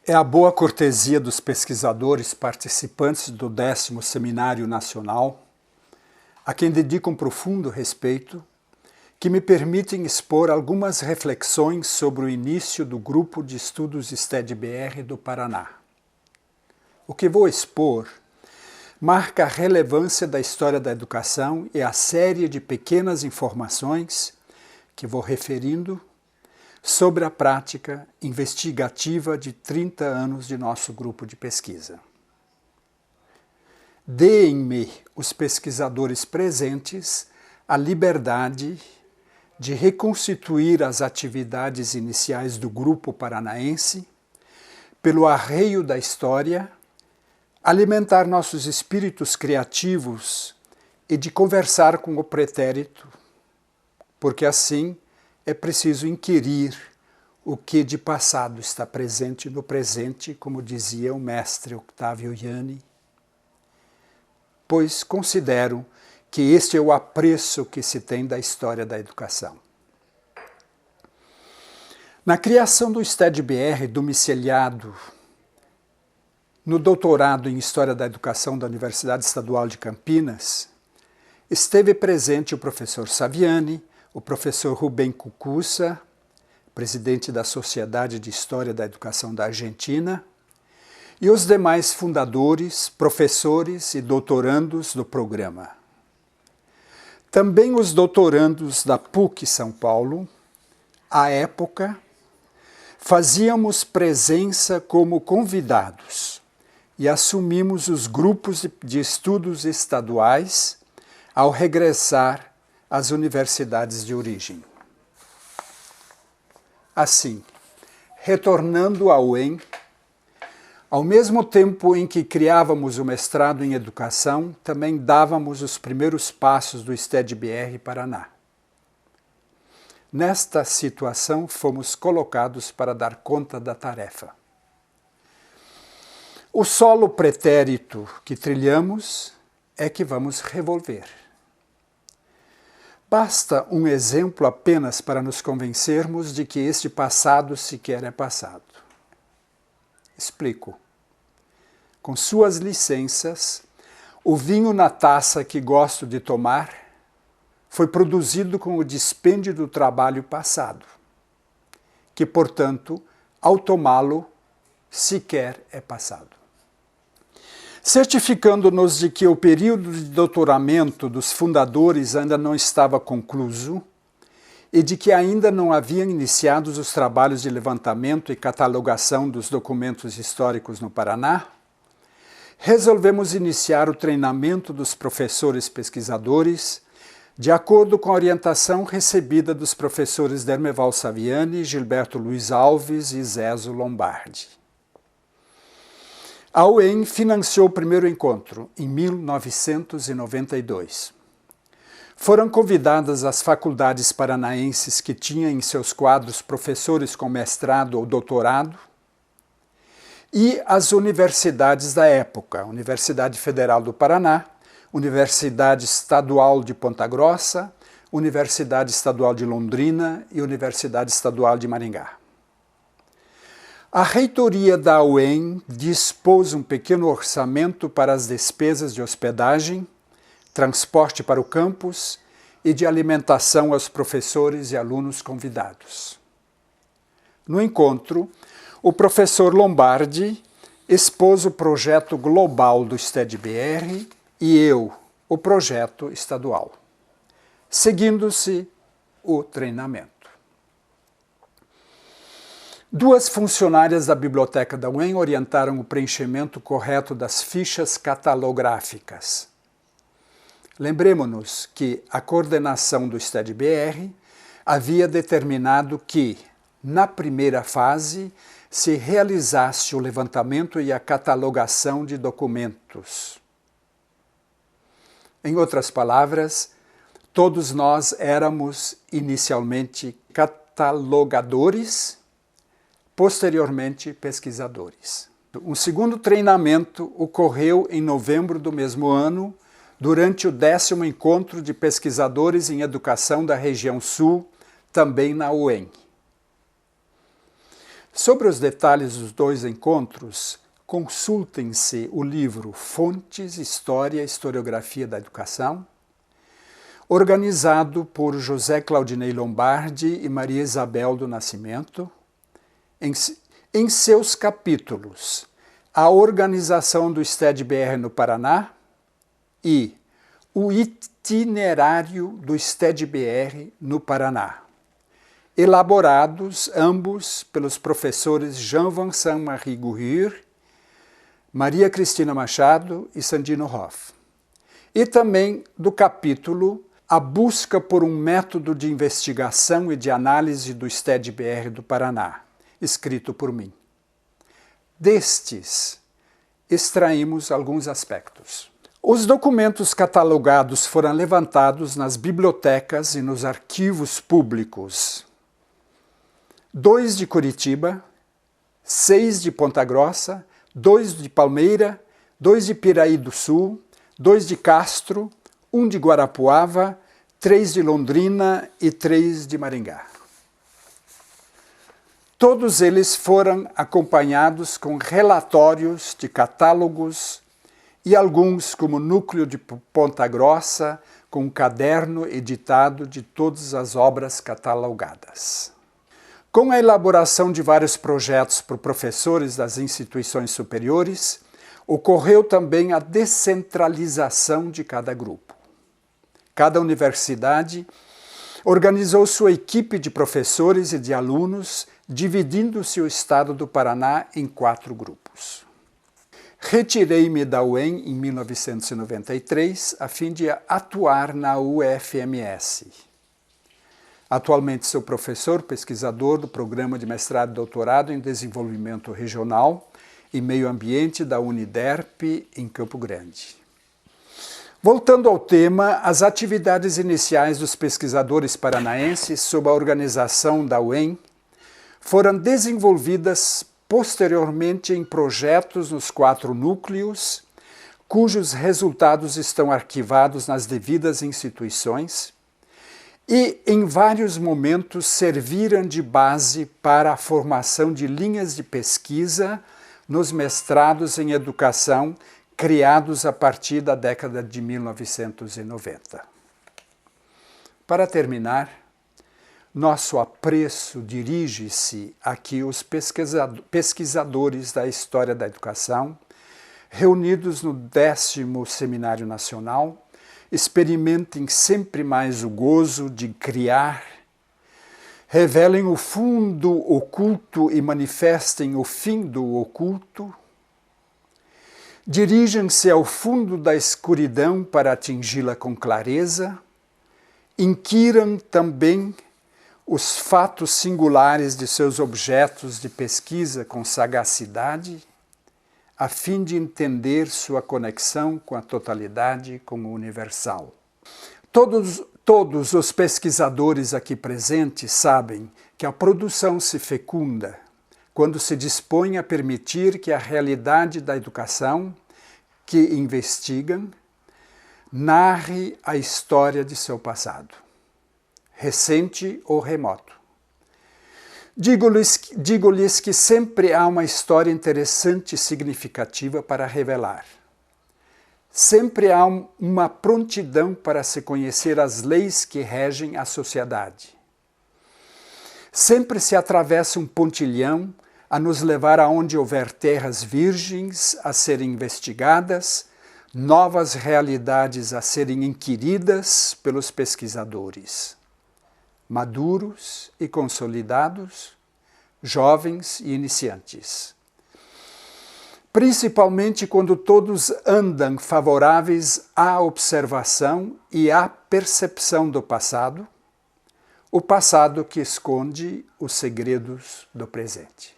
É a boa cortesia dos pesquisadores participantes do 10º Seminário Nacional, a quem dedico um profundo respeito, que me permitem expor algumas reflexões sobre o início do Grupo de Estudos STED-BR do Paraná. O que vou expor marca a relevância da história da educação e a série de pequenas informações que vou referindo sobre a prática investigativa de 30 anos de nosso grupo de pesquisa. Deem-me, os pesquisadores presentes, a liberdade de reconstituir as atividades iniciais do grupo paranaense, pelo arreio da história, alimentar nossos espíritos criativos e de conversar com o pretérito, porque assim é preciso inquirir o que de passado está presente no presente, como dizia o mestre Octávio Yanni, pois considero que este é o apreço que se tem da história da educação. Na criação do STED-BR domiciliado no doutorado em História da Educação da Universidade Estadual de Campinas, esteve presente o professor Saviani, o professor Rubem Cucuza, presidente da Sociedade de História da Educação da Argentina, e os demais fundadores, professores e doutorandos do programa. Também os doutorandos da PUC São Paulo, à época, fazíamos presença como convidados e assumimos os grupos de estudos estaduais ao regressar às universidades de origem. Assim, retornando à UEM, ao mesmo tempo em que criávamos o mestrado em educação, também dávamos os primeiros passos do STED-BR Paraná. Nesta situação, fomos colocados para dar conta da tarefa. O solo pretérito que trilhamos é que vamos revolver. Basta um exemplo apenas para nos convencermos de que este passado sequer é passado. Explico. Com suas licenças, o vinho na taça que gosto de tomar foi produzido com o dispêndio do trabalho passado, que, portanto, ao tomá-lo, sequer é passado. Certificando-nos de que o período de doutoramento dos fundadores ainda não estava concluso e de que ainda não haviam iniciado os trabalhos de levantamento e catalogação dos documentos históricos no Paraná, resolvemos iniciar o treinamento dos professores pesquisadores de acordo com a orientação recebida dos professores Dermeval Saviani, Gilberto Luiz Alves e Zezo Lombardi. A UEM financiou o primeiro encontro, em 1992. Foram convidadas as faculdades paranaenses que tinham em seus quadros professores com mestrado ou doutorado e as universidades da época, Universidade Federal do Paraná, Universidade Estadual de Ponta Grossa, Universidade Estadual de Londrina e Universidade Estadual de Maringá. A reitoria da UEM dispôs um pequeno orçamento para as despesas de hospedagem, transporte para o campus e de alimentação aos professores e alunos convidados. No encontro, o professor Lombardi expôs o projeto global do STED-BR e eu, o projeto estadual, seguindo-se o treinamento. Duas funcionárias da biblioteca da UEM orientaram o preenchimento correto das fichas catalográficas. Lembremos-nos que a coordenação do STED-BR havia determinado que, na primeira fase, se realizasse o levantamento e a catalogação de documentos. Em outras palavras, todos nós éramos inicialmente catalogadores, posteriormente pesquisadores. Um segundo treinamento ocorreu em novembro do mesmo ano, durante o 10º Encontro de Pesquisadores em Educação da Região Sul, também na UEM. Sobre os detalhes dos dois encontros, consultem-se o livro Fontes, História e Historiografia da Educação, organizado por José Claudinei Lombardi e Maria Isabel do Nascimento, em seus capítulos A Organização do STED-BR no Paraná e O Itinerário do STED-BR no Paraná, elaborados ambos pelos professores Jean-Vincent Marie Gourir, Maria Cristina Machado e Sandino Hoff, e também do capítulo A Busca por um Método de Investigação e de Análise do STED-BR do Paraná, escrito por mim. Destes, extraímos alguns aspectos. Os documentos catalogados foram levantados nas bibliotecas e nos arquivos públicos: 2 de Curitiba, 6 de Ponta Grossa, 2 de Palmeira, 2 de Piraí do Sul, 2 de Castro, 1 de Guarapuava, 3 de Londrina e 3 de Maringá. Todos eles foram acompanhados com relatórios de catálogos e alguns, como Núcleo de Ponta Grossa, com um caderno editado de todas as obras catalogadas. Com a elaboração de vários projetos por professores das instituições superiores, ocorreu também a descentralização de cada grupo. Cada universidade organizou sua equipe de professores e de alunos, dividindo-se o estado do Paraná em 4 grupos. Retirei-me da UEM em 1993 a fim de atuar na UFMS. Atualmente sou professor pesquisador do Programa de Mestrado e Doutorado em Desenvolvimento Regional e Meio Ambiente da Uniderp em Campo Grande. Voltando ao tema, as atividades iniciais dos pesquisadores paranaenses sob a organização da UEM foram desenvolvidas posteriormente em projetos nos 4 núcleos, cujos resultados estão arquivados nas devidas instituições e, em vários momentos, serviram de base para a formação de linhas de pesquisa nos mestrados em educação criados a partir da década de 1990. Para terminar, nosso apreço dirige-se a que os pesquisadores da história da educação, reunidos no 10º Seminário Nacional, experimentem sempre mais o gozo de criar, revelem o fundo oculto e manifestem o fim do oculto, dirigem-se ao fundo da escuridão para atingi-la com clareza, inquiram também os fatos singulares de seus objetos de pesquisa com sagacidade, a fim de entender sua conexão com a totalidade, com o universal. Todos os pesquisadores aqui presentes sabem que a produção se fecunda quando se dispõe a permitir que a realidade da educação que investigam narre a história de seu passado, recente ou remoto. Digo-lhes que sempre há uma história interessante e significativa para revelar. Sempre há uma prontidão para se conhecer as leis que regem a sociedade. Sempre se atravessa um pontilhão a nos levar aonde houver terras virgens a serem investigadas, novas realidades a serem inquiridas pelos pesquisadores, maduros e consolidados, jovens e iniciantes. Principalmente quando todos andam favoráveis à observação e à percepção do passado, o passado que esconde os segredos do presente.